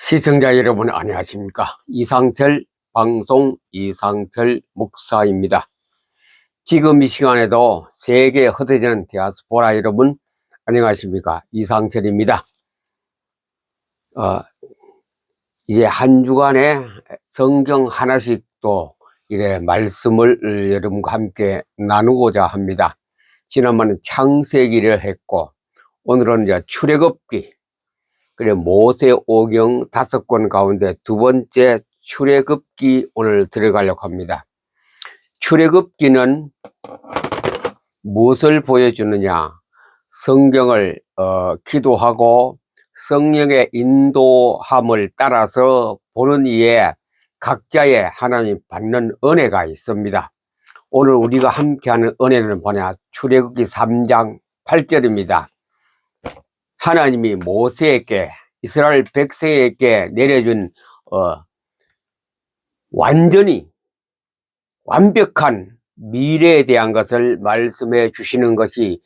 시청자 여러분 안녕하십니까. 이상철 방송 이상철 목사입니다. 지금 이 시간에도 세계에 흩어지는 디아스포라 여러분 안녕하십니까. 이상철입니다. 이제 한 주간에 성경 하나씩 또 이래 말씀을 여러분과 함께 나누고자 합니다. 지난번에 창세기를 했고 오늘은 이제 출애굽기, 그래 모세 오경 5권 가운데 두 번째 출애굽기 오늘 들어가려고 합니다. 출애굽기는 무엇을 보여주느냐? 성경을 기도하고 성령의 인도함을 따라서 보는 이에 각자의 하나님 받는 은혜가 있습니다. 오늘 우리가 함께하는 은혜는 뭐냐? 출애굽기 3장 8절입니다. 하나님이 모세에게 이스라엘 백성에게 내려준 완전히 완벽한 미래에 대한 것을 말씀해 주시는 것이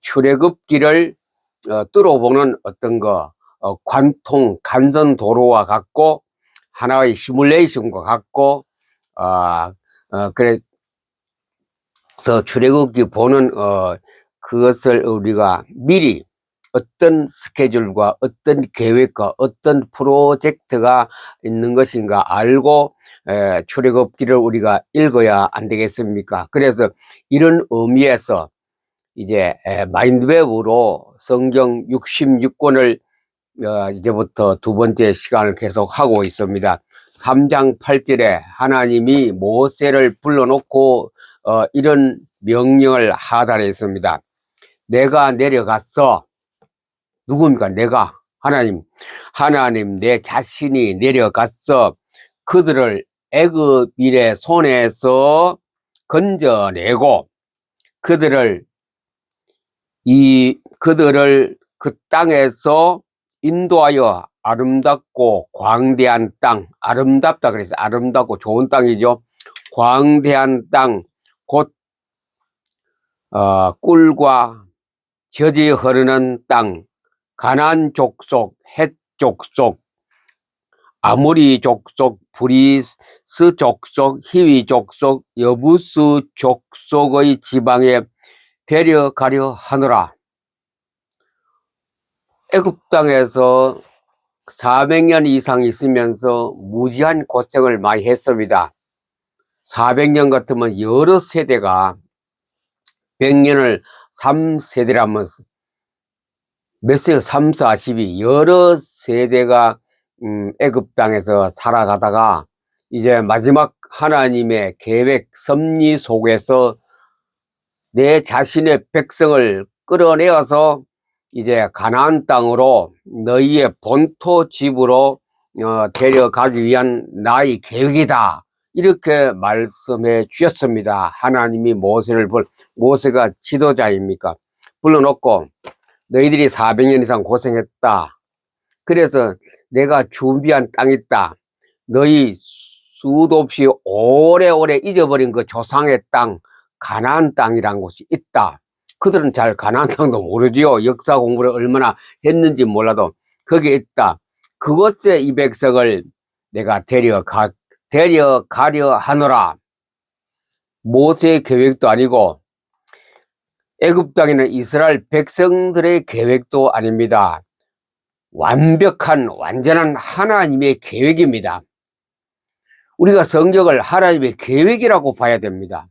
출애굽기를 뚫어보는 어떤 관통 간선 도로와 같고 하나의 시뮬레이션과 같고 그래서 출애굽기 보는 그것을 우리가 미리 어떤 스케줄과 어떤 계획과 어떤 프로젝트가 있는 것인가 알고 출애굽기를 우리가 읽어야 안 되겠습니까? 그래서 이런 의미에서 이제 마인드맵으로 성경 66권을 이제부터 두 번째 시간을 계속 하고 있습니다. 3장 8절에 하나님이 모세를 불러놓고 이런 명령을 하달했습니다. 내가 내려갔어. 누굽니까? 내가 하나님 내 자신이 내려갔어 그들을 애굽인의 손에서 건져내고 그들을 그 땅에서 인도하여 아름답고 광대한 땅, 아름답다 그래서 아름답고 좋은 땅이죠. 광대한 땅, 곧 꿀과 젖이 흐르는 땅, 가나안 족속, 헷 족속, 아모리 족속, 브리스 족속, 히위 족속, 여부스 족속의 지방에 데려가려 하노라. 애굽 땅에서 400년 이상 있으면서 무지한 고생을 많이 했습니다. 400년 같으면 여러 세대가 100년을 3세대라면 몇 세대 3, 40이 여러 세대가 애굽 땅에서 살아가다가 이제 마지막 하나님의 계획 섭리 속에서 내 자신의 백성을 끌어내어서 이제 가나안 땅으로 너희의 본토 집으로 데려가기 위한 나의 계획이다. 이렇게 말씀해 주셨습니다. 하나님이 모세가 지도자입니까? 불러놓고 너희들이 400년 이상 고생했다. 그래서 내가 준비한 땅이 있다. 너희 수도 없이 오래오래 잊어버린 그 조상의 땅, 가나안 땅이라는 곳이 있다. 그들은 잘 가나안 땅도 모르지요. 역사 공부를 얼마나 했는지 몰라도 거기에 있다. 그곳에 이 백성을 내가 데려가려 하노라. 모세의 계획도 아니고 애굽 땅에는 이스라엘 백성들의 계획도 아닙니다. 완전한 하나님의 계획입니다. 우리가 성경을 하나님의 계획이라고 봐야 됩니다.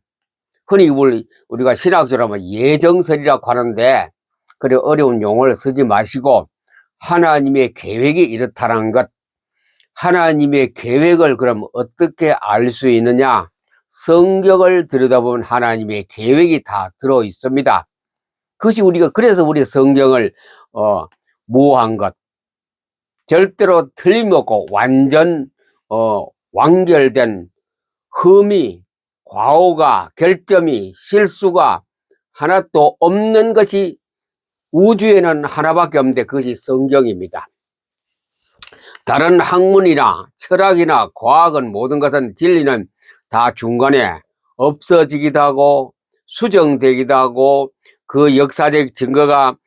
흔히 우리가 신학적으로 하면 예정설이라고 하는데 그래 어려운 용어를 쓰지 마시고 하나님의 계획이 이렇다는 것, 하나님의 계획을 그럼 어떻게 알 수 있느냐? 성경을 들여다보면 하나님의 계획이 다 들어 있습니다. 그것이 그래서 우리 성경을 모호한 것, 절대로 틀림없고 완전 완결된 흠이, 과오가, 결점이, 실수가 하나도 없는 것이 우주에는 하나밖에 없는데 그것이 성경입니다. 다른 학문이나 철학이나 과학은 모든 것은 진리는 다 중간에 없어지기도 하고 수정되기도 하고 그 역사적 증거가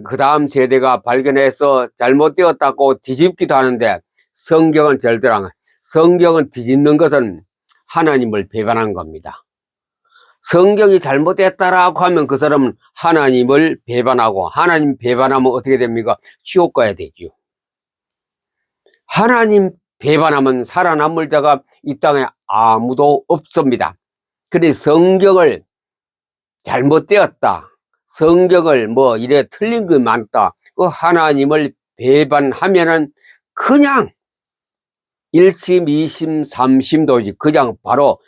그 다음 세대가 발견해서 잘못되었다고 뒤집기도 하는데 성경은 절대로 안, 성경은 뒤집는 것은 하나님을 배반한 겁니다. 성경이 잘못됐다라고 하면 그 사람은 하나님을 배반하고, 하나님 배반하면 어떻게 됩니까? 지옥 가야 되죠. 하나님 배반하면 살아남을 자가 이 땅에 아무도 없습니다. 그래서 성경을 잘못되었다, 성경을 뭐 이래 틀린 거 많다, 그 하나님을 배반하면은 그냥 1심, 2심, 3심도 그냥 바로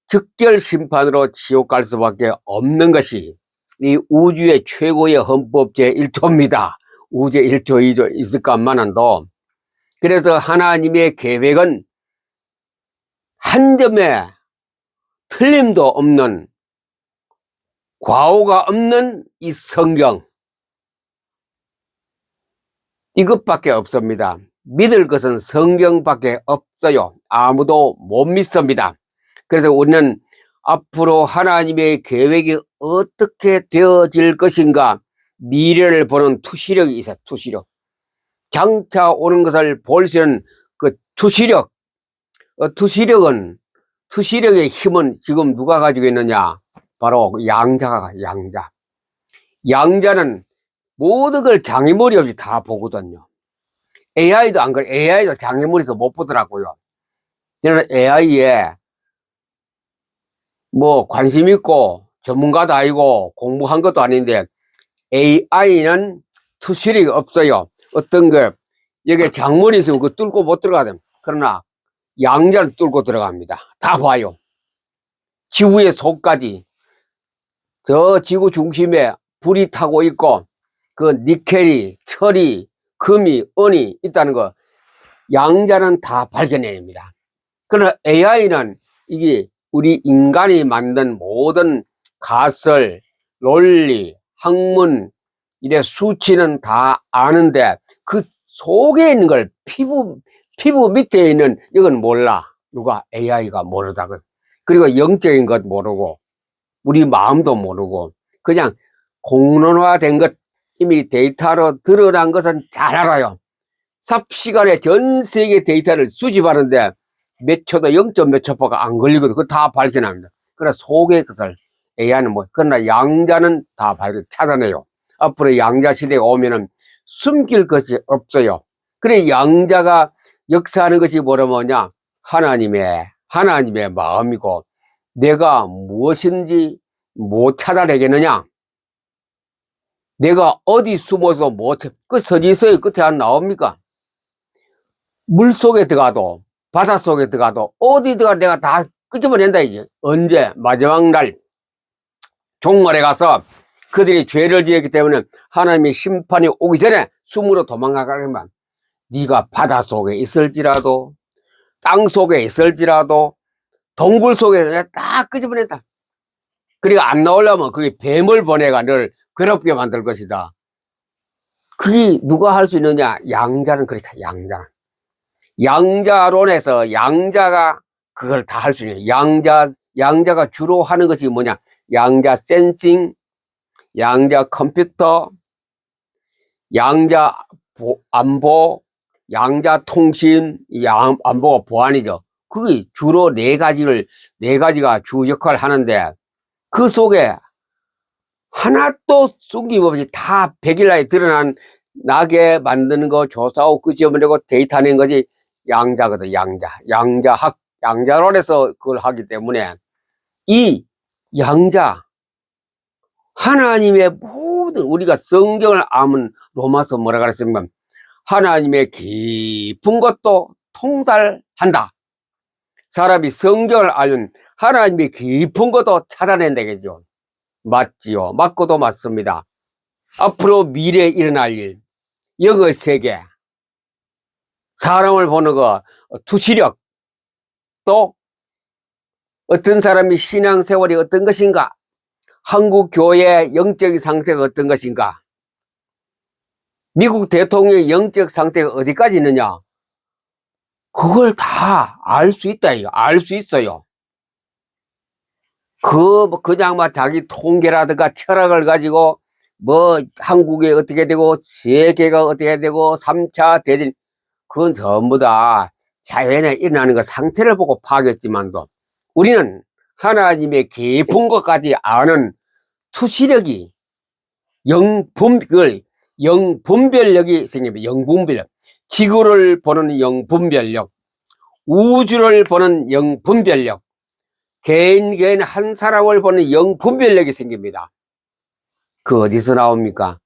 즉결 심판으로 지옥 갈 수밖에 없는 것이 이 우주의 최고의 헌법 제1조입니다. 우주 1조, 2조 있을까만한도. 그래서 하나님의 계획은 한 점에 틀림도 없는, 과오가 없는 이 성경, 이것밖에 없습니다. 믿을 것은 성경밖에 없어요. 아무도 못 믿습니다. 그래서 우리는 앞으로 하나님의 계획이 어떻게 되어질 것인가, 미래를 보는 투시력이 있어요. 투시력. 장차 오는 것을 볼 수 있는 그 투시력. 투시력의 힘은 지금 누가 가지고 있느냐? 바로 양자가, 양자. 양자는 모든 걸 장애물이 없이 다 보거든요. AI도 안 그래. AI도 장애물에서 못 보더라고요. 저는 AI에 뭐 관심 있고 전문가도 아니고 공부한 것도 아닌데, AI는 투시력이 없어요. 어떤 거 여기 장물이 있으면 그거 뚫고 못 들어가거든. 그러나 양자를 뚫고 들어갑니다. 다 봐요. 지구의 속까지. 저 지구 중심에 불이 타고 있고 그 니켈이, 철이, 금이, 은이 있다는 거 양자는 다 발견해냅니다. 그러나 AI는 이게 우리 인간이 만든 모든 가설, 논리, 학문, 이래 수치는 다 아는데 그 속에 있는 걸, 피부 밑에 있는 이건 몰라. 누가? AI가 모르다고. 그리고 영적인 것 모르고 우리 마음도 모르고 그냥 공론화된 것, 이미 데이터로 드러난 것은 잘 알아요. 삽시간에 전 세계 데이터를 수집하는데 몇 초도 0. 몇 초가 안 걸리거든. 그거 다 발견합니다. 그러나 속의 것을 AI는 뭐, 그러나 양자는 다 찾아내요. 앞으로 양자 시대가 오면은 숨길 것이 없어요. 그래, 양자가 역사하는 것이 뭐냐? 하나님의 마음이고, 내가 무엇인지 못 찾아내겠느냐? 내가 어디 숨어서 그 서지서의 끝에 안 나옵니까? 물 속에 들어가도, 바다 속에 들어가도, 어디 들어가 내가 다 끄집어낸다, 이제. 언제? 마지막 날, 종말에 가서 그들이 죄를 지었기 때문에 하나님의 심판이 오기 전에 숨으로 도망가려면 네가 바다 속에 있을지라도, 땅 속에 있을지라도, 동굴 속에 내가 다 끄집어낸다. 그리고 안 나오려면 그게 뱀을 보내가 널 괴롭게 만들 것이다. 그게 누가 할 수 있느냐? 양자는 그렇다. 양자론에서 양자가 그걸 다 할 수 있는, 양자가 주로 하는 것이 뭐냐? 양자 센싱, 양자 컴퓨터, 양자 안보, 양자 통신, 안보가 보안이죠. 그게 주로 네 가지가 주 역할을 하는데, 그 속에 하나도 숨김없이 다 백일날에 드러나게 만드는 거, 조사하고 끄집어내고 데이터 낸 것이 양자거든. 양자론에서 그걸 하기 때문에 이 양자, 하나님의 모든, 우리가 성경을 아면 로마서 뭐라 그랬습니까? 하나님의 깊은 것도 통달한다. 사람이 성경을 알면 하나님의 깊은 것도 찾아낸다겠죠. 맞지요? 맞고도 맞습니다. 앞으로 미래에 일어날 일, 영의 세계, 사람을 보는 거, 투시력, 또 어떤 사람이 신앙생활이 어떤 것인가, 한국 교회의 영적 상태가 어떤 것인가, 미국 대통령의 영적 상태가 어디까지 있느냐, 그걸 다 알 수 있다. 알 수 있어요. 그냥 막 자기 통계라든가 철학을 가지고 뭐 한국에 어떻게 되고 세계가 어떻게 되고 3차 대전, 그건 전부 다 자연에 일어나는 그 상태를 보고 파악했지만도 우리는 하나님의 깊은 것까지 아는 투시력이 영분별력이 생깁니다. 영분별력. 지구를 보는 영분별력, 우주를 보는 영분별력, 개인 한 사람을 보는 영분별력이 생깁니다. 그 어디서 나옵니까?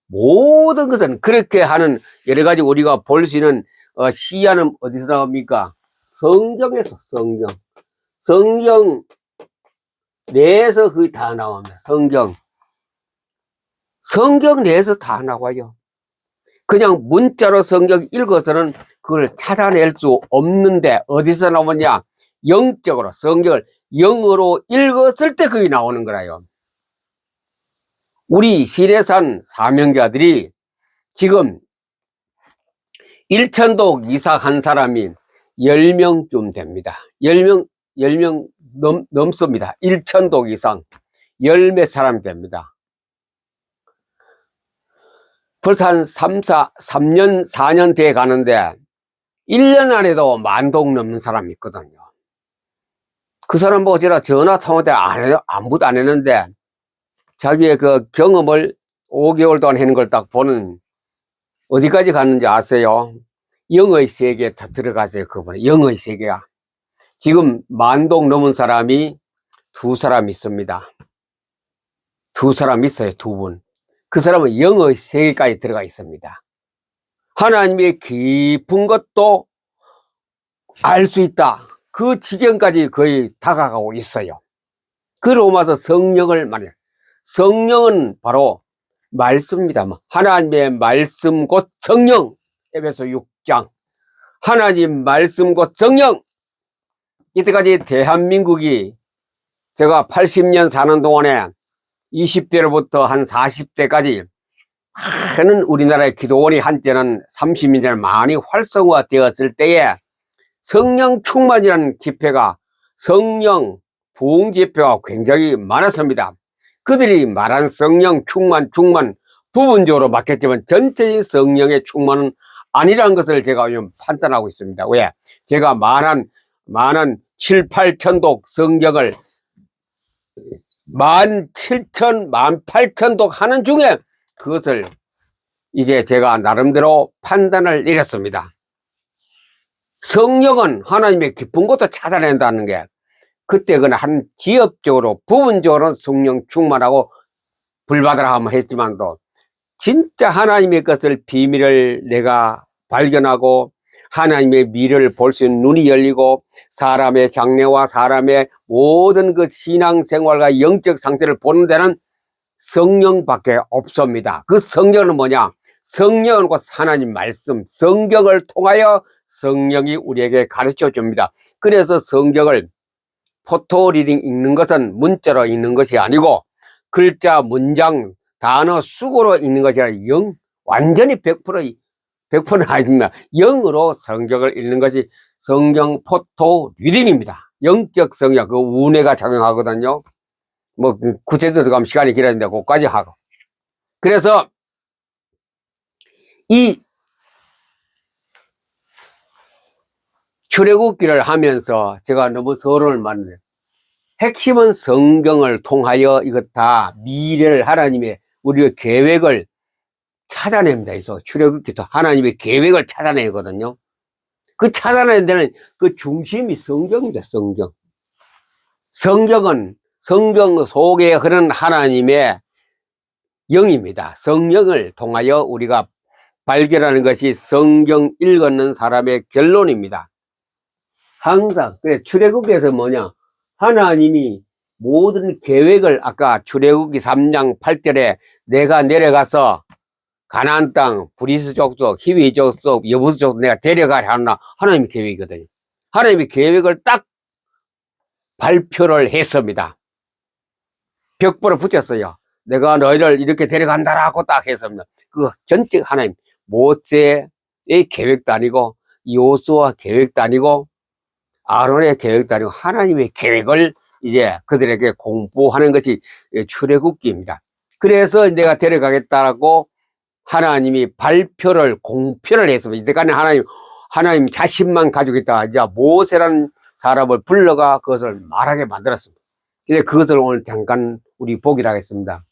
모든 것은 그렇게 하는 여러 가지 우리가 볼 수 있는 시야는 어디서 나옵니까? 성경에서. 성경 내에서 그게 다 나옵니다. 성경 내에서 다 나와요. 그냥 문자로 성경 읽어서는 그걸 찾아낼 수 없는데 어디서 나오냐? 영적으로 성경을 영어로 읽었을 때 그게 나오는 거라요. 우리 시내산 사명자들이 지금 일천독 이사한 사람이 10명쯤 됩니다. 10명 넘습니다. 일천독 이상 10몇 사람 됩니다. 벌써 한 3년, 4년 돼 가는데 1년 안에도 10,000동 넘는 사람이 있거든요. 그 사람 보고 제가 전화 통화 때 아무도 안 했는데 자기의 그 경험을 5개월 동안 하는 걸 딱 보는 어디까지 갔는지 아세요? 영의 세계에 다 들어가세요. 그분은 영의 세계야. 지금 10,000동 넘은 사람이 2사람 있습니다. 2사람 있어요. 2분. 그 사람은 영의 세계까지 들어가 있습니다. 하나님의 깊은 것도 알 수 있다. 그 지경까지 거의 다가가고 있어요. 그 로마서 성령을 말해요. 성령은 바로 말씀입니다. 하나님의 말씀 곧 성령. 에베소 6장. 하나님 말씀 곧 성령. 이때까지 대한민국이 제가 80년 사는 동안에 20대로부터 한 40대까지 많은 우리나라의 기도원이 한때는 30년 전에 많이 활성화되었을 때에 성령 충만이라는 집회가 성령 부흥 집회가 굉장히 많았습니다. 그들이 말한 성령 충만 부분적으로 맞겠지만 전체의 성령의 충만은 아니라는 것을 제가 요즘 판단하고 있습니다. 왜? 제가 많은 7, 8천독 성경을 17,000, 18,000독 하는 중에 그것을 이제 제가 나름대로 판단을 내렸습니다. 성령은 하나님의 깊은 것도 찾아낸다는 게 그때 그는 한 지역적으로 부분적으로 성령 충만하고 불받으라 하면 했지만도 진짜 하나님의 것을 비밀을 내가 발견하고 하나님의 미래를 볼 수 있는 눈이 열리고 사람의 장래와 사람의 모든 그 신앙생활과 영적 상태를 보는 데는 성령밖에 없습니다. 그 성령은 뭐냐? 성령은 곧 하나님 말씀, 성경을 통하여 성령이 우리에게 가르쳐 줍니다. 그래서 성경을 포토 리딩 읽는 것은 문자로 읽는 것이 아니고 글자, 문장, 단어, 수고로 읽는 것이 아니라 완전히 100%는 아닙니다. 영으로 성경을 읽는 것이 성경 포토 리딩입니다. 영적 성경, 그 운해가 작용하거든요. 뭐 구체적으로 들어가면 시간이 길어지는데 그것까지 하고. 그래서 이 출애굽기를 하면서 제가 너무 서론을 만들어요. 핵심은 성경을 통하여 이것 다 미래를 하나님의 우리의 계획을 찾아냅니다. 그래서 출애굽기에서 하나님의 계획을 찾아내거든요. 그 찾아내는 데는 그 중심이 성경입니다. 성경은 성경 속에 흐르는 하나님의 영입니다. 성령을 통하여 우리가 발견하는 것이 성경 읽는 사람의 결론입니다. 항상 그래 출애굽기에서 뭐냐? 하나님이 모든 계획을 아까 출애굽기 3장 8절에 내가 내려가서 가나안 땅, 브리스 족속, 히위 족속, 여부스 족속 내가 데려가려 하나 하나님의 계획이거든요. 하나님의 계획을 딱 발표를 했습니다. 벽보를 붙였어요. 내가 너희를 이렇게 데려간다라고 딱 했습니다. 그 전적 하나님, 모세의 계획도 아니고 여호수아 계획도 아니고 아론의 계획도 아니고 하나님의 계획을 이제 그들에게 공부하는 것이 출애굽기입니다. 그래서 내가 데려가겠다라고 하나님이 공표를 했습니다. 이때까지 하나님 하나님 자신만 가지고 있다가 이제 모세라는 사람을 불러가 그것을 말하게 만들었습니다. 이제 그것을 오늘 잠깐 우리 보기로 하겠습니다.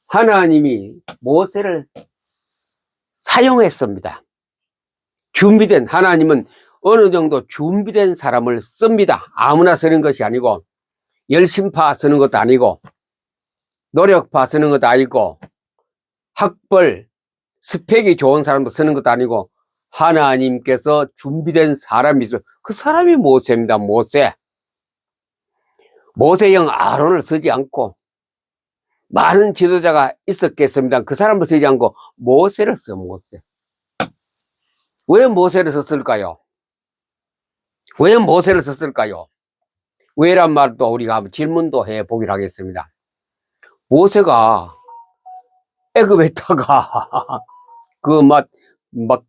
하나님이 모세를 사용했습니다. 준비된, 하나님은 어느 정도 준비된 사람을 씁니다. 아무나 쓰는 것이 아니고, 열심파 쓰는 것도 아니고, 노력파 쓰는 것도 아니고, 학벌, 스펙이 좋은 사람도 쓰는 것도 아니고, 하나님께서 준비된 사람이 있어요. 그 사람이 모세입니다. 모세. 모세형 아론을 쓰지 않고, 많은 지도자가 있었겠습니다. 그 사람을 쓰지 않고, 모세를 써, 모세. 왜 모세를 썼을까요? 왜 모세를 썼을까요? 왜란 말도 우리가 한번 질문도 해 보기로 하겠습니다. 모세가 애굽에 있다가 막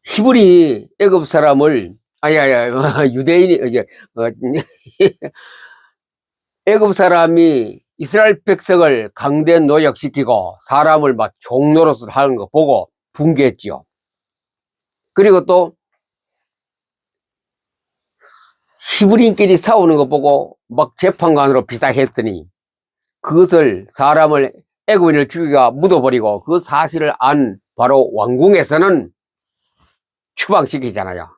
히브리 애굽 사람을 유대인이 이제 애굽 사람이 이스라엘 백성을 강대 노역시키고 사람을 막 종노릇을 하는 거 보고 분개했죠. 그리고 또 히브리인끼리 싸우는 거 보고 막 재판관으로 비상했더니 그것을 사람을 애굽인을 죽이가 묻어버리고 그 사실을 안 바로 왕궁에서는 추방시키잖아요.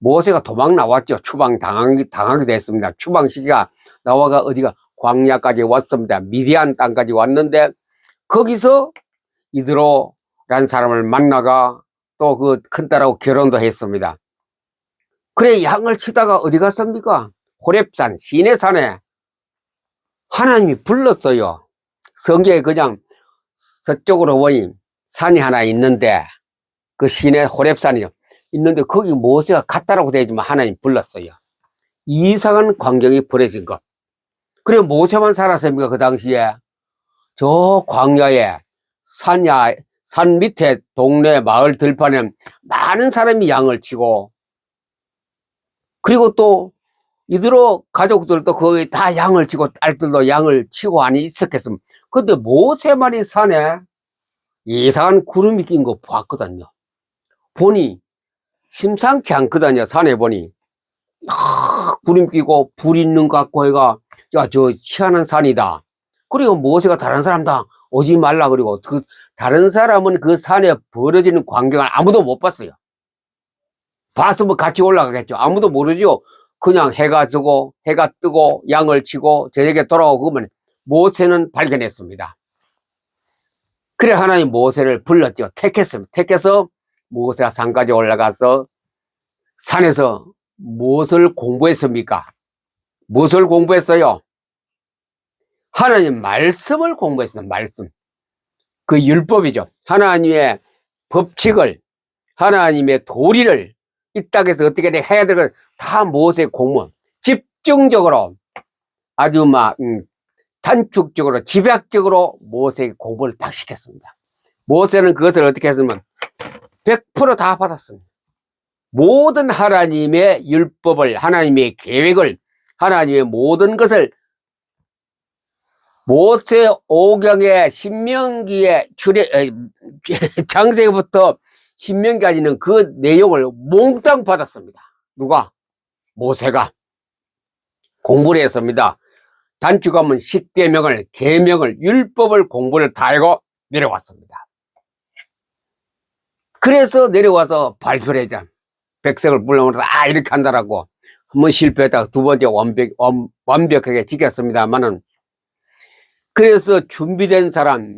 모세가 도망 나왔죠. 추방 당하게 됐습니다. 추방시키가 나와가 어디가 광야까지 왔습니다. 미디안 땅까지 왔는데 거기서 이드로라는 사람을 만나가 또 그 큰딸하고 결혼도 했습니다. 그래 양을 치다가 어디 갔습니까? 호렙산 시내산에 하나님이 불렀어요. 성경에 그냥 서쪽으로 보니 산이 하나 있는데 그 시내 호렙산이요. 있는데 거기 모세가 갔다라고 되지만 하나님 불렀어요. 이상한 광경이 벌어진 것. 그래 모세만 살았습니까? 그 당시에 저 광야에 산 밑에 동네 마을 들판에 많은 사람이 양을 치고 그리고 또 이들로 가족들도 거의 다 양을 치고 딸들도 양을 치고 아니 있었겠습니다. 근데 모세만이 산에 이상한 구름이 낀 거 봤거든요. 보니 심상치 않거든요. 산에 보니 구름 끼고 불 있는 것 같고 해가 야 저 희한한 산이다. 그리고 모세가 다른 사람 다 오지 말라 그리고 그 다른 사람은 그 산에 벌어지는 광경을 아무도 못 봤어요. 봤으면 같이 올라가겠죠. 아무도 모르죠. 그냥 해가 지고 해가 뜨고 양을 치고 저녁에 돌아오고 그러면 모세는 발견했습니다. 그래 하나님 모세를 불렀죠. 택했습니다. 택해서 모세가 산까지 올라가서 산에서 무엇을 공부했습니까? 무엇을 공부했어요? 하나님 말씀을 공부했어요. 말씀. 그 율법이죠. 하나님의 법칙을 하나님의 도리를 이 땅에서 어떻게 해야 될 걸 다 모세 공무 집중적으로 아주 막 단축적으로 집약적으로 모세의 공부를 딱 시켰습니다. 모세는 그것을 어떻게 했으면 100% 다 받았습니다. 모든 하나님의 율법을 하나님의 계획을 하나님의 모든 것을 모세 오경의 신명기의 창세기부터 신명기까지는 그 내용을 몽땅 받았습니다. 누가? 모세가 공부를 했습니다. 단축하면 십계명을, 계명을, 율법을 공부를 다 하고 내려왔습니다. 그래서 내려와서 발표를 했잖아. 백성을 불러오면서 이렇게 한다라고 한 번 실패했다가 두 번째 완벽하게 지켰습니다만은 그래서 준비된 사람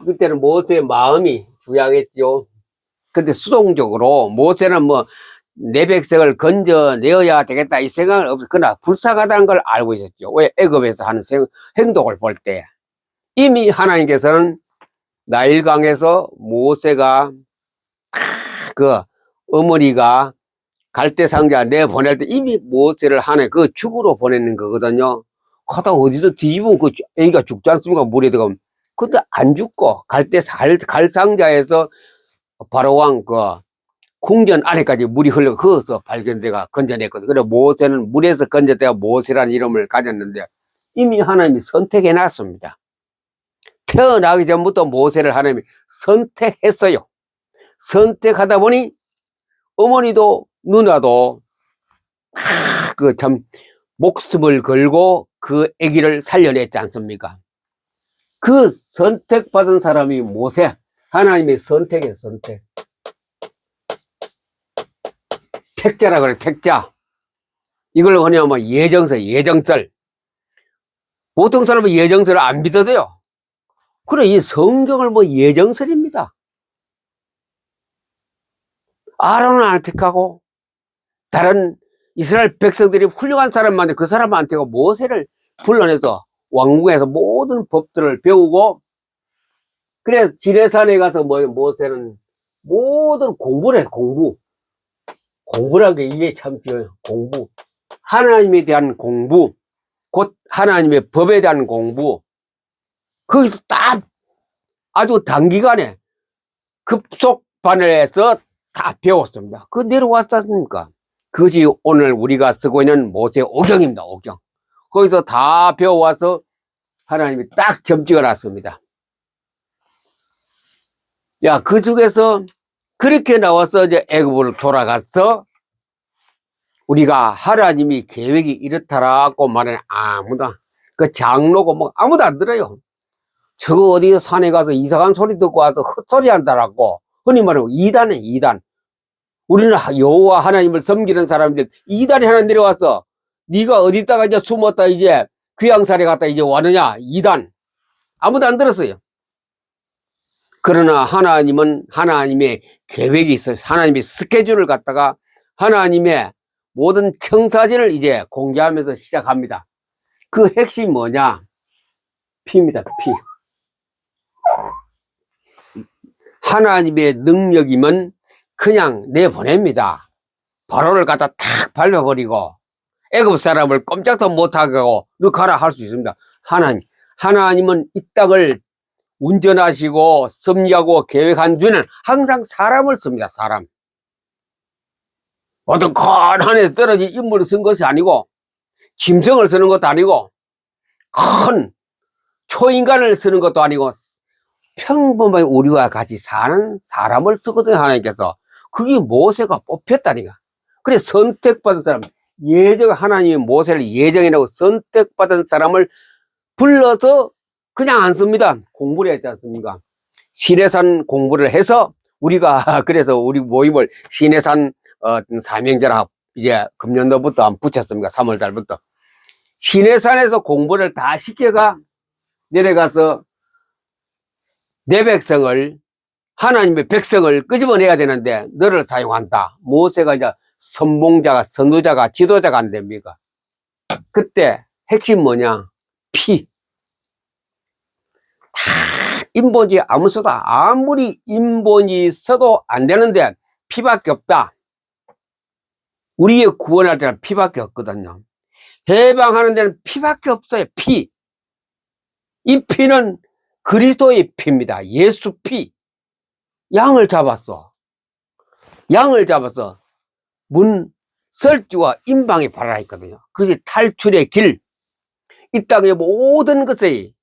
그때는 모세의 마음이 부양했죠. 근데 수동적으로 모세는 내 백성을 건져내어야 되겠다 이 생각은 없어. 그러나 불쌍하다는 걸 알고 있었죠. 왜? 애굽에서 하는 행동을 볼 때 이미 하나님께서는 나일강에서 모세가 그 어머니가 갈대 상자 내보낼 때 이미 모세를 하나님 그 죽으러 보내는 거거든요. 가다 어디서 뒤집으면 그 애기가 죽지 않습니까? 물에 들어가면. 근데 안 죽고 갈 상자에서 바로왕 그 궁전 아래까지 물이 흘러 거기서 발견돼가 건져냈거든. 그래 모세는 물에서 건져내가 모세라는 이름을 가졌는데 이미 하나님이 선택해 놨습니다. 태어나기 전부터 모세를 하나님이 선택했어요. 선택하다 보니 어머니도 누나도 그 참 목숨을 걸고 그 아기를 살려냈지 않습니까? 그 선택받은 사람이 모세, 하나님의 선택의 선택. 택자라 그래, 택자. 이걸 뭐냐면 뭐 예정설. 보통 사람은 예정설을 안 믿어도요. 그래, 이 성경을 뭐 예정설입니다. 아론을 안 택하고 다른 이스라엘 백성들이 훌륭한 사람만데 그 사람한테 모세를 불러내서 왕궁에서 모든 법들을 배우고, 그래서 지레산에 가서 모세는 모든 공부를 해. 공부라는 게 이게 참 필요해요. 공부. 하나님에 대한 공부, 곧 하나님의 법에 대한 공부. 거기서 딱 아주 단기간에 급속반을 해서 다 배웠습니다. 그 내려왔지 않습니까? 그것이 오늘 우리가 쓰고 있는 모세 오경입니다. 오경. 거기서 다 배워와서 하나님이 딱 점찍어 놨습니다. 자, 그 중에서 그렇게 나와서 이제 애굽으로 돌아가서 우리가 하나님이 계획이 이렇다라고 말하는 아무도, 그 장로고 뭐 아무도 안 들어요. 저거 어디 산에 가서 이상한 소리 듣고 와서 헛소리 한다라고, 흔히 말하고 이단이에요, 이단. 우리는 여호와 하나님을 섬기는 사람들, 이단이 하나 내려와서 네가 어디다가 이제 숨었다 이제 귀양살에 갔다 이제 왔느냐, 이단. 아무도 안 들었어요. 그러나 하나님은 하나님의 계획이 있어요. 하나님의 스케줄을 갖다가 하나님의 모든 청사진을 이제 공개하면서 시작합니다. 그 핵심이 뭐냐? 피입니다. 피. 하나님의 능력이면 그냥 내보냅니다. 바로를 갖다 탁 밟아버리고 애굽 사람을 꼼짝도 못하게 하고 너 가라 할 수 있습니다. 하나님은 이 땅을 운전하시고 섭리하고 계획한 뒤에는 항상 사람을 씁니다. 사람. 어떤 큰 하늘에 떨어진 인물을 쓴 것이 아니고, 짐승을 쓰는 것도 아니고, 큰 초인간을 쓰는 것도 아니고, 평범하게 우리와 같이 사는 사람을 쓰거든요. 하나님께서. 그게 모세가 뽑혔다니까. 그래, 선택받은 사람, 하나님이 모세를 예정이라고 선택받은 사람을 불러서 그냥 안 씁니다. 공부를 했지 않습니까? 시내산 공부를 해서 우리가 그래서 우리 모임을 시내산 사명제라 이제 금년도부터 안 붙였습니다. 3월 달부터. 시내산에서 공부를 다 시켜가 내려가서 내 백성을, 하나님의 백성을 끄집어내야 되는데 너를 사용한다. 모세가 이제 선봉자가, 선두자가, 지도자가 안 됩니까? 그때 핵심 뭐냐? 피. 인본주의 아무리 인본이 써도 안 되는데 피밖에 없다. 우리의 구원할 때는 피밖에 없거든요. 해방하는 데는 피밖에 없어요. 피. 이 피는 그리스도의 피입니다. 예수 피. 양을 잡았어. 설주와 임방에 발하라 했거든요. 그것이 탈출의 길. 이 땅의 모든 것의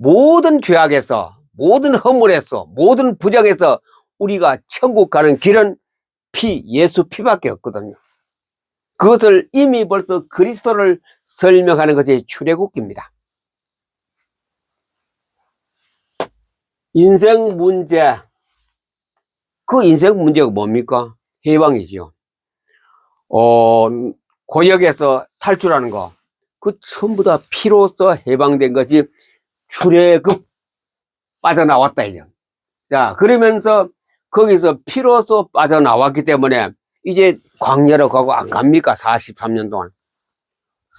모든 죄악에서, 모든 허물에서, 모든 부정에서 우리가 천국 가는 길은 피, 예수 피밖에 없거든요. 그것을 이미 벌써 그리스도를 설명하는 것이 출애굽기입니다. 인생 문제. 그 인생 문제가 뭡니까? 해방이지요. 고역에서 탈출하는 거. 그 전부 다 피로써 해방된 것이 출애굽, 빠져나왔다 이제. 자, 그러면서 거기서 피로써 빠져나왔기 때문에 이제 광야로 가고 안 갑니까? 43년 동안.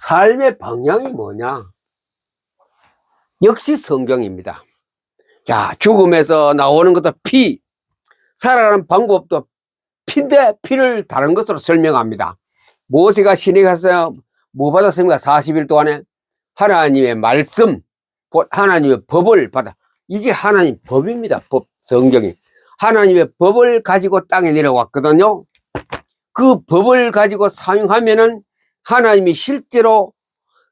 삶의 방향이 뭐냐? 역시 성경입니다. 자, 죽음에서 나오는 것도 피, 살아가는 방법도 피인데 피를 다른 것으로 설명합니다. 모세가 시내에 가서 뭐 받았습니까? 40일 동안에 하나님의 말씀, 하나님의 법을 받아. 이게 하나님 법입니다. 법, 성경이. 하나님의 법을 가지고 땅에 내려왔거든요. 그 법을 가지고 사용하면은 하나님이 실제로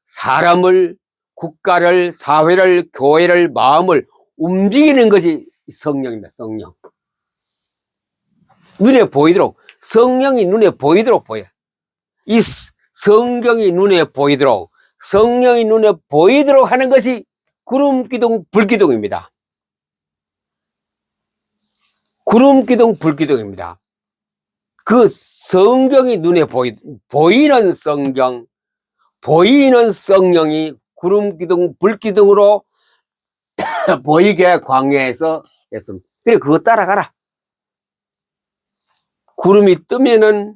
사람을, 국가를, 사회를, 교회를, 마음을 움직이는 것이 성령입니다. 성령. 눈에 보이도록, 성령이 눈에 보이도록 보여. 이 성경이 눈에 보이도록, 성령이 눈에 보이도록 하는 것이 구름기둥, 불기둥입니다. 구름기둥, 불기둥입니다. 그 성경이 눈에 보이는 성경, 보이는 성령이 구름기둥, 불기둥으로 보이게 광야에서 했습니다. 그래, 그거 따라가라. 구름이 뜨면은,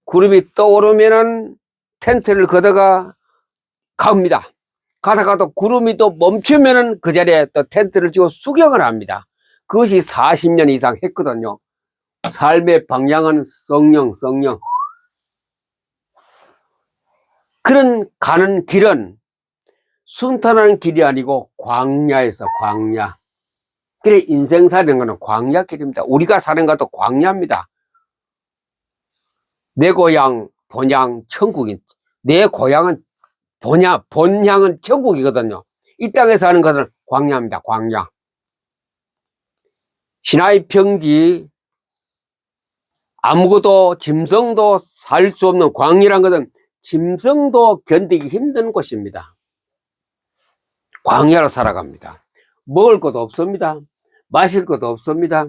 구름이 떠오르면은 텐트를 걷다가 갑니다. 가다가도 구름이 또 멈추면은 그 자리에 또 텐트를 치고 수경을 합니다. 그것이 40년 이상 했거든요. 삶의 방향은 성령. 그런 가는 길은 순탄한 길이 아니고 광야에서 광야. 그래, 인생 사는 거는 광야 길입니다. 우리가 사는 것도 광야입니다. 내 고향, 본향, 천국인, 내 고향은 본향은 천국이거든요. 이 땅에 사는 것은 광야입니다. 광야. 신하의 평지, 아무것도 짐승도 살 수 없는 광야란 것은 짐승도 견디기 힘든 곳입니다. 광야로 살아갑니다. 먹을 것도 없습니다. 마실 것도 없습니다.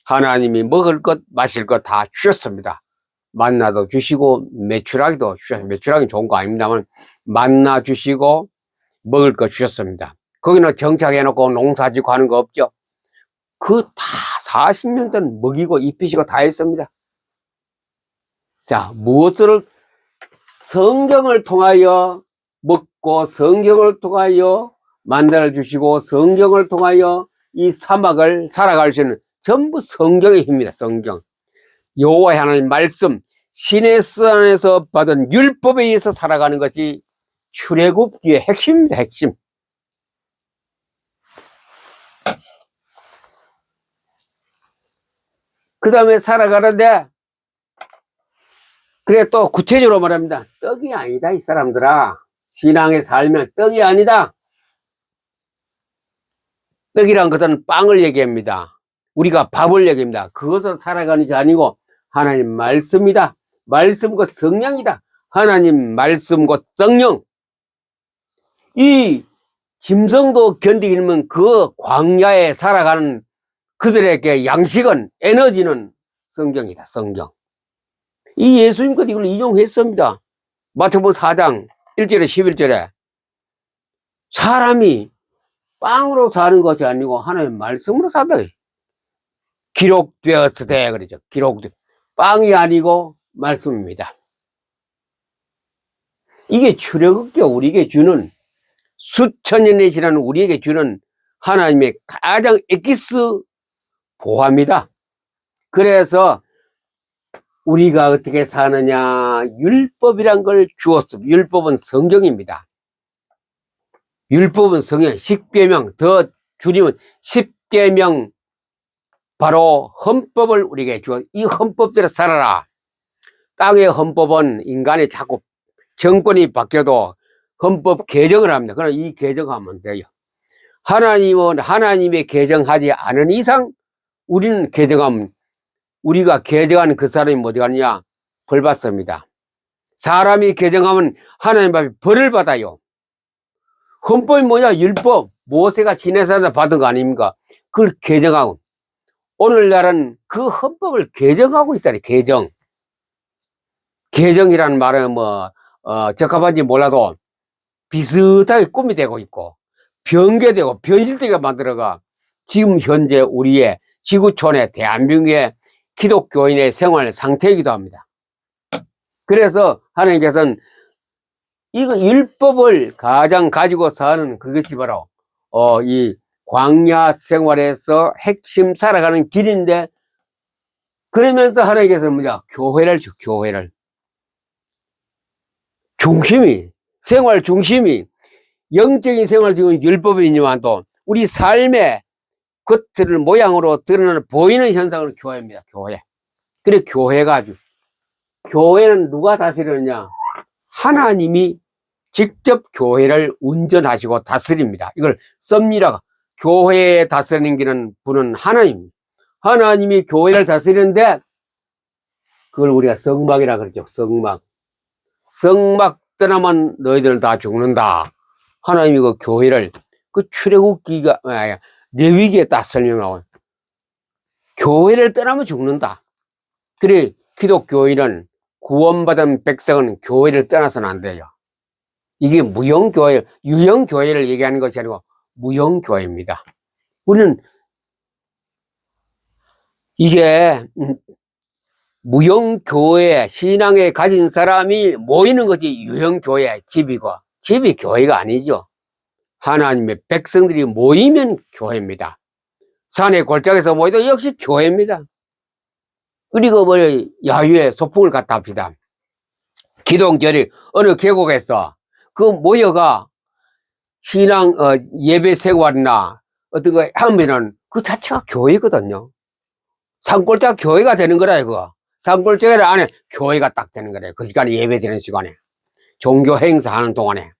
하나님이 먹을 것, 마실 것 다 주셨습니다. 만나도 주시고 메추라기도 주셨습니다. 메추라기는 좋은 거 아닙니다만 만나 주시고 먹을 거 주셨습니다. 거기는 정착해놓고 농사짓고 하는 거 없죠. 그 다 40년 동안 먹이고 입히시고 다 했습니다. 자, 무엇을 성경을 통하여 먹고 성경을 통하여 만들어 주시고 성경을 통하여 이 사막을 살아갈 수 있는 전부 성경의 힘입니다. 성경. 여호와의 하나님 말씀, 시내산에서 받은 율법에 의해서 살아가는 것이 출애굽기의 핵심입니다. 핵심. 그 다음에 살아가는데 그래 또 구체적으로 말합니다. 떡이 아니다 이 사람들아. 신앙에 살면 떡이 아니다. 떡이란 것은 빵을 얘기합니다. 우리가 밥을 얘기합니다. 그것을 살아가는 게 아니고 하나님 말씀이다. 말씀 곧 성령이다. 하나님 말씀 곧 성령. 이 짐승도 견디기 힘든 그 광야에 살아가는 그들에게 양식은, 에너지는 성경이다. 성경. 이 예수님께서 이걸 인용했습니다. 마태복음 4장 1절에 11절에 사람이 빵으로 사는 것이 아니고 하나님 말씀으로 산다. 기록되었으되 그러죠. 기록되. 빵이 아니고 말씀입니다. 이게 출애굽기 우리에게 주는 수천 년의 지난 우리에게 주는 하나님의 가장 엑기스 보화입니다. 그래서 우리가 어떻게 사느냐, 율법이란 걸 주었습니다. 율법은 성경입니다. 율법은 성경, 십계명, 더 주님은 십계명, 바로 헌법을 우리에게 주어 이 헌법대로 살아라. 땅의 헌법은 인간이 자꾸 정권이 바뀌어도 헌법 개정을 합니다. 그러나 이 개정하면 돼요. 하나님은 하나님의 개정하지 않은 이상 우리는 개정하면 우리가 개정하는 그 사람이 어디 가느냐? 벌 받습니다. 사람이 개정하면 하나님 앞에 벌을 받아요. 헌법이 뭐냐? 율법. 모세가 시내산에서 받은 거 아닙니까? 그걸 개정하고 오늘날은 그 헌법을 개정하고 있다니. 개정. 개정이라는 말은 적합한지 몰라도 비슷하게 꿈이 되고 있고 변개되고 변질되게 만들어가 지금 현재 우리의 지구촌의 대한민국의 기독교인의 생활 상태이기도 합니다. 그래서 하나님께서는 이거 율법을 가장 가지고 사는 그것이 바로 이 광야 생활에서 핵심 살아가는 길인데, 그러면서 하나님께서는 뭐냐? 교회를 줘. 교회를 중심이, 생활 중심이 영적인 생활 중에 율법이지만도 우리 삶의 겉을 모양으로 드러나는 보이는 현상을 교회입니다. 교회. 그래 교회가 아주, 교회는 누가 다스리느냐? 하나님이 직접 교회를 운전하시고 다스립니다. 이걸 섭니다. 교회에 다스리는 분은 하나님. 하나님이 교회를 다스리는데 그걸 우리가 성막이라 그러죠. 성막. 성막 떠나면 너희들은 다 죽는다. 하나님이 그 교회를 그 출애굽기가 레위기에 딱 설명하고 교회를 떠나면 죽는다. 그래 기독교인은 구원받은 백성은 교회를 떠나서는 안 돼요. 이게 무형교회, 유형교회를 얘기하는 것이 아니고 무형교회입니다. 우리는 이게 무형교회 신앙에 가진 사람이 모이는 것이 유형교회 집이고 집이 교회가 아니죠. 하나님의 백성들이 모이면 교회입니다. 산의 골짜기에서 모이도 역시 교회입니다. 그리고 뭐 야유회 소풍을 갔다 합시다. 기동절이 어느 계곡에서 그 모여가 신앙 예배 생활이나 어떤 거 하면은 그 자체가 교회거든요. 산골짜기 교회가 되는 거라 이거. 산골짜기 안에 교회가 딱 되는 거래요. 그 시간에 예배 드리는 시간에 종교 행사하는 동안에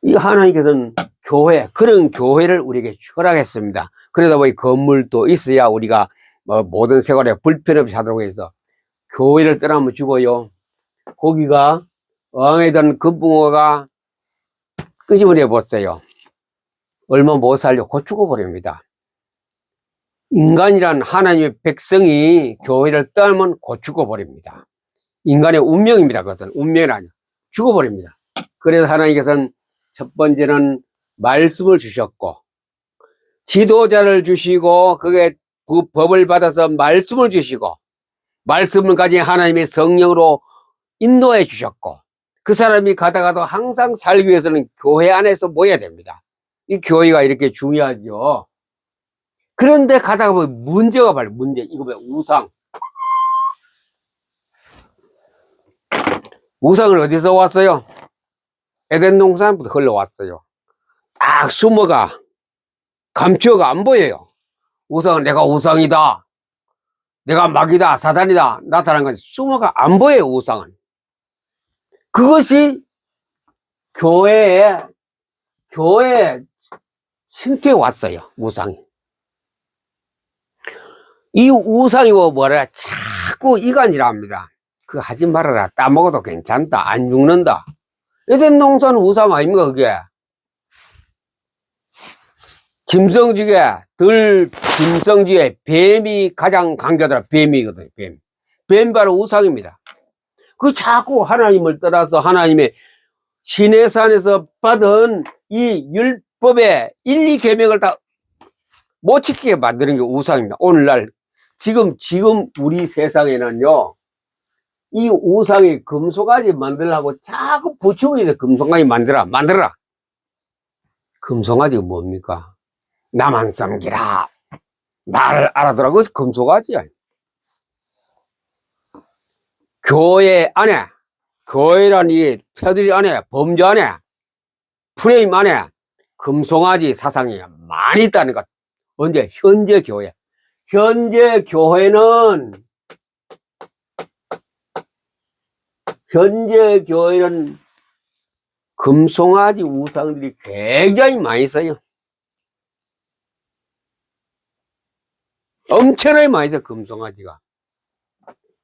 이 하나님께서는 교회 그런 교회를 우리에게 허락했습니다. 그러다 보니 건물도 있어야 우리가 뭐 모든 생활에 불편 없이 하도록 해서 교회를 떠나면 죽어요. 거기가 왕이던 금붕어가 끄집어내 보세요. 얼마 못 살려 곧 죽어버립니다. 인간이란 하나님의 백성이 교회를 떠나면 곧 죽어버립니다. 인간의 운명입니다. 그것은 운명이 아니야. 죽어버립니다. 그래서 하나님께서는 첫 번째는 말씀을 주셨고 지도자를 주시고 그게 그 법을 받아서 말씀을 주시고 말씀을 가진 하나님의 성령으로 인도해 주셨고 그 사람이 가다가도 항상 살기 위해서는 교회 안에서 모여야 됩니다. 이 교회가 이렇게 중요하죠. 그런데 가다가 보면 문제가 발生. 문제. 이거 왜 우상. 우상은 어디서 왔어요? 에덴 동산부터 흘러왔어요. 딱 숨어가 감추어가 안 보여요. 우상은 내가 우상이다. 내가 마귀다. 사단이다. 나타난 건 숨어가 안 보여요. 우상은. 그것이 교회에 침투해 왔어요. 우상이. 이 우상이 뭐라 자꾸 이간이라 합니다. 그거 하지 말아라. 따먹어도 괜찮다. 안 죽는다. 에덴 동산 우상 아닙니까 그게? 짐승 중에 짐승 중에 뱀이 가장 강하더라. 뱀이거든요. 뱀 바로 우상입니다. 그 자꾸 하나님을 떠나서 하나님의 시내산에서 받은 이 율법의 1, 2계명을 다 못 지키게 만드는 게 우상입니다. 오늘날 지금 우리 세상에는요 이 우상이 금송아지 만들려고 자꾸 붙이고 있어요. 금송아지 만들어라. 금송아지가 뭡니까? 나만 섬기라. 나를 알아두라. 그것이 금송아지야. 교회 안에, 교회란 이 테두리 안에, 범주 안에, 프레임 안에 금송아지 사상이 많이 있다는 것. 언제? 현재 교회. 현재 교회는 금송아지 우상들이 굉장히 많이 있어요. 엄청나게 많이 있어요, 금송아지가.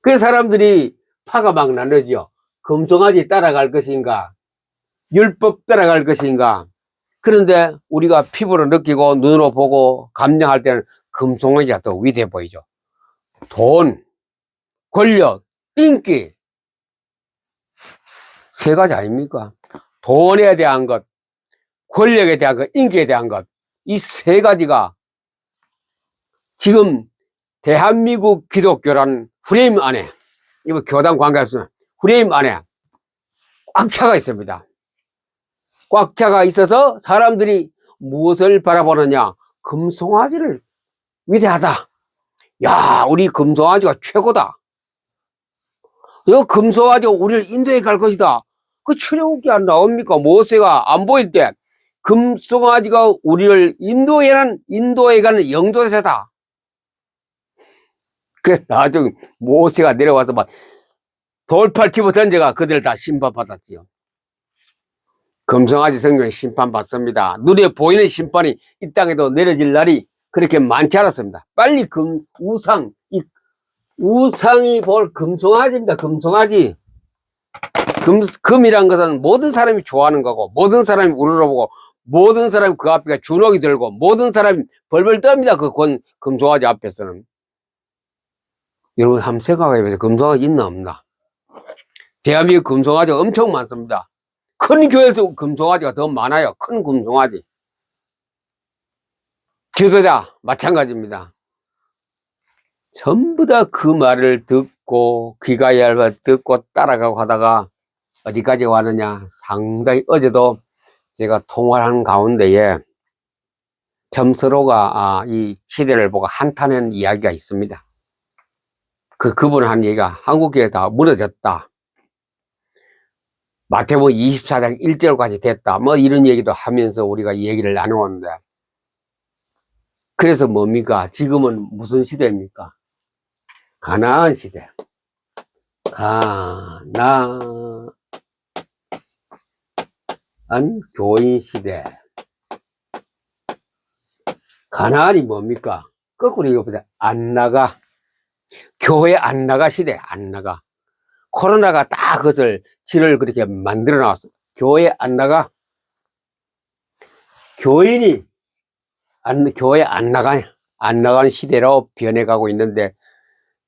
그 사람들이 파가 막 나누죠. 금송아지 따라갈 것인가, 율법 따라갈 것인가. 그런데 우리가 피부로 느끼고 눈으로 보고 감정할 때는 금송아지가 더 위대해 보이죠. 돈, 권력, 인기. 세 가지 아닙니까? 돈에 대한 것, 권력에 대한 것, 인기에 대한 것. 이 세 가지가 지금 대한민국 기독교란 프레임 안에, 이거 교단 관계없으면 프레임 안에 꽉 차가 있습니다. 꽉 차가 있어서 사람들이 무엇을 바라보느냐? 금송아지를 위대하다. 야, 우리 금송아지가 최고다. 이 금송아지가 우리를 인도해 갈 것이다. 그 출애굽기 안 나옵니까? 모세가 안 보일 때 금송아지가 우리를 인도해 가는 영도대사다. 그래 나중에 모세가 내려와서 막 돌팔 집어 던져가 그들을 다 심판받았지요. 금송아지 성경에 심판받습니다. 눈에 보이는 심판이 이 땅에도 내려질 날이 그렇게 많지 않았습니다. 빨리 우상, 이 우상이 볼 금송아지입니다. 금송아지. 금이란 것은 모든 사람이 좋아하는 거고, 모든 사람이 우러러보고, 모든 사람이 그 앞에 주눅이 들고, 모든 사람이 벌벌 떱니다. 그 금송아지 앞에서는. 여러분 한번 생각해보세요. 금송아지 있나 없나? 대한민국 금송아지가 엄청 많습니다. 큰 교회에서 금송아지가 더 많아요. 큰 금송아지. 지도자 마찬가지입니다. 전부 다 그 말을 듣고 귀가 얇아 듣고 따라가고 하다가 어디까지 왔느냐. 상당히 어제도 제가 통화를 하는 가운데에 참 서로가 이 시대를 보고 한탄하는 이야기가 있습니다. 그분 한 얘기가 한국교회 다 무너졌다. 마태복음 24장 1절까지 됐다. 뭐 이런 얘기도 하면서 우리가 얘기를 나누었는데, 그래서 뭡니까? 지금은 무슨 시대입니까? 가나안 시대. 가나안 교인 시대. 가나안이 뭡니까? 거꾸로 이거보다 안 나가. 교회 안 나가 시대. 안 나가. 코로나가 딱 그것을 질을 그렇게 만들어 놨어. 교회 안 나가. 교인이 교회 안 나가는 시대로 변해가고 있는데,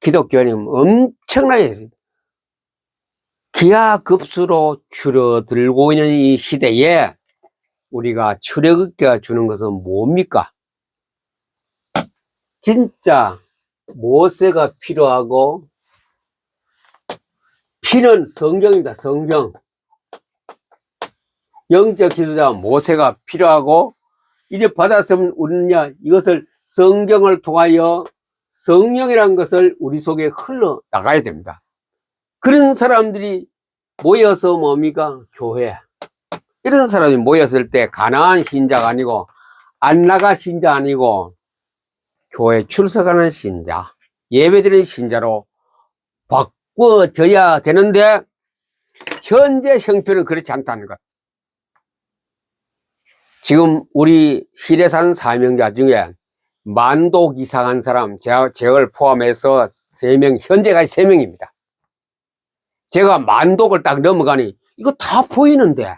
기독교는 엄청나게 기하급수로 줄어들고 있는 이 시대에 우리가 출애굽기가 주는 것은 뭡니까? 진짜 모세가 필요하고, 피는 성경입니다. 성경. 영적 지도자 모세가 필요하고, 이래 받았으면 우리는 이것을 성경을 통하여 성령이라는 것을 우리 속에 흘러나가야 됩니다. 그런 사람들이 모여서 뭡니까? 교회. 이런 사람이 모였을 때 가나안 신자가 아니고, 안 나가 신자 아니고, 교회 출석하는 신자, 예배드리는 신자로 바꿔져야 되는데, 현재 형편은 그렇지 않다는 것. 지금 우리 시내 사는 사명자 중에 만독 이상한 사람, 제가 포함해서 3명, 현재까지 3명입니다. 제가 만독을 딱 넘어가니 이거 다 보이는데,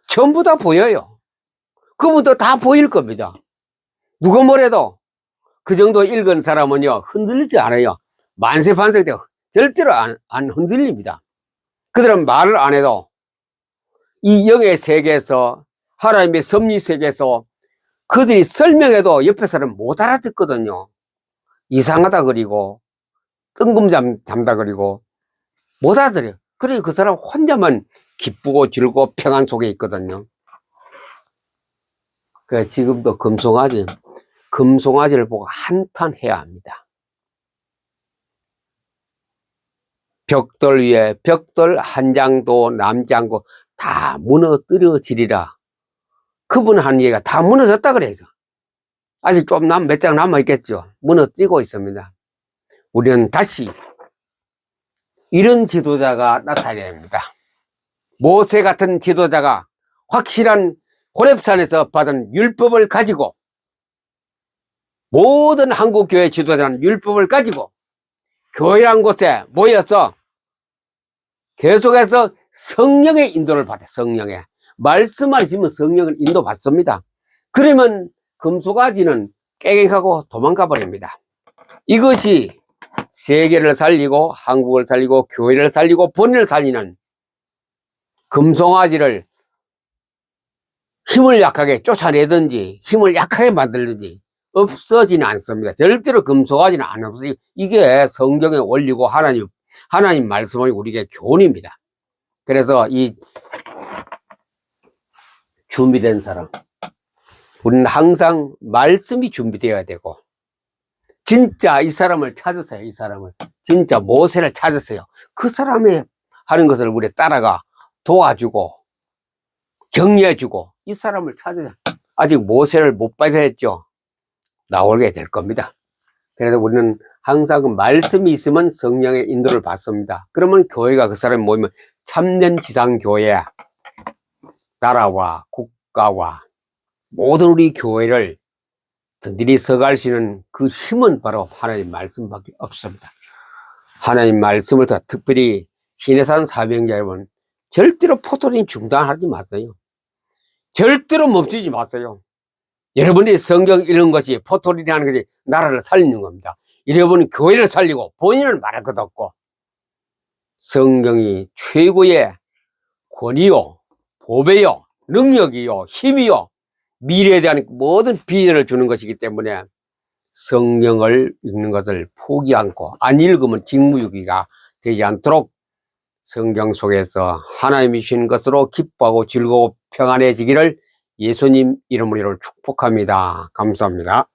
전부 다 보여요. 그분도 다 보일 겁니다. 누가 뭐래도 그 정도 읽은 사람은요 흔들리지 않아요. 만세반석 때 절대로 안 흔들립니다. 그들은 말을 안 해도 이 영의 세계에서, 하나님의 섭리 세계에서 그들이 설명해도 옆에 사람 못 알아듣거든요. 이상하다 그리고 뜬금 잠다 그리고 못 알아들어요. 그러니 그 사람 혼자만 기쁘고 즐거워 평안 속에 있거든요. 그래서 지금도 금송아지를 보고 한탄해야 합니다. 벽돌 위에 벽돌 한 장도 남지 않고 다 무너뜨려지리라. 그분 한 얘기가 다 무너졌다 그래요. 아직 좀 몇 장 남아 있겠죠. 무너지고 있습니다. 우리는 다시 이런 지도자가 나타나야 합니다. 모세 같은 지도자가 확실한 호렙산에서 받은 율법을 가지고, 모든 한국교회 지도자는 율법을 가지고 교회란 곳에 모여서 계속해서 성령의 인도를 받아요. 성령의 말씀만 있으면 성령을 인도받습니다. 그러면 금송아지는 깨갱하고 도망가 버립니다. 이것이 세계를 살리고 한국을 살리고 교회를 살리고 본인을 살리는, 금송아지를 힘을 약하게 쫓아내든지 힘을 약하게 만들든지 없어지는 않습니다. 절대로 금송아지는 안 없어지고, 이게 성경의 원리고 하나님 말씀의 우리에게 교훈입니다. 그래서 이 준비된 사람, 우리는 항상 말씀이 준비되어야 되고, 진짜 이 사람을 찾으세요. 이 사람을 진짜 모세를 찾으세요. 그 사람이 하는 것을 우리 따라가 도와주고 격려해주고, 이 사람을 찾으세요. 아직 모세를 못 발견했죠. 나오게 될 겁니다. 그래서 우리는 항상 그 말씀이 있으면 성령의 인도를 받습니다. 그러면 교회가 그 사람이 모이면 참된 지상교회, 나라와 국가와 모든 우리 교회를 든든히 서갈 수 있는 그 힘은 바로 하나님 말씀밖에 없습니다. 하나님 말씀을 더 특별히 신해산 사병자 여러분, 절대로 포토린 중단하지 마세요. 절대로 멈추지 마세요. 여러분이 성경 읽는 것이, 포토린이라는 것이 나라를 살리는 겁니다. 여러분이 교회를 살리고 본인은 말할 것도 없고, 성경이 최고의 권위요, 보배요, 능력이요, 힘이요, 미래에 대한 모든 비전을 주는 것이기 때문에 성경을 읽는 것을 포기 않고, 안 읽으면 직무유기가 되지 않도록 성경 속에서 하나님이 주신 것으로 기뻐하고 즐거워 평안해지기를 예수님 이름으로 축복합니다. 감사합니다.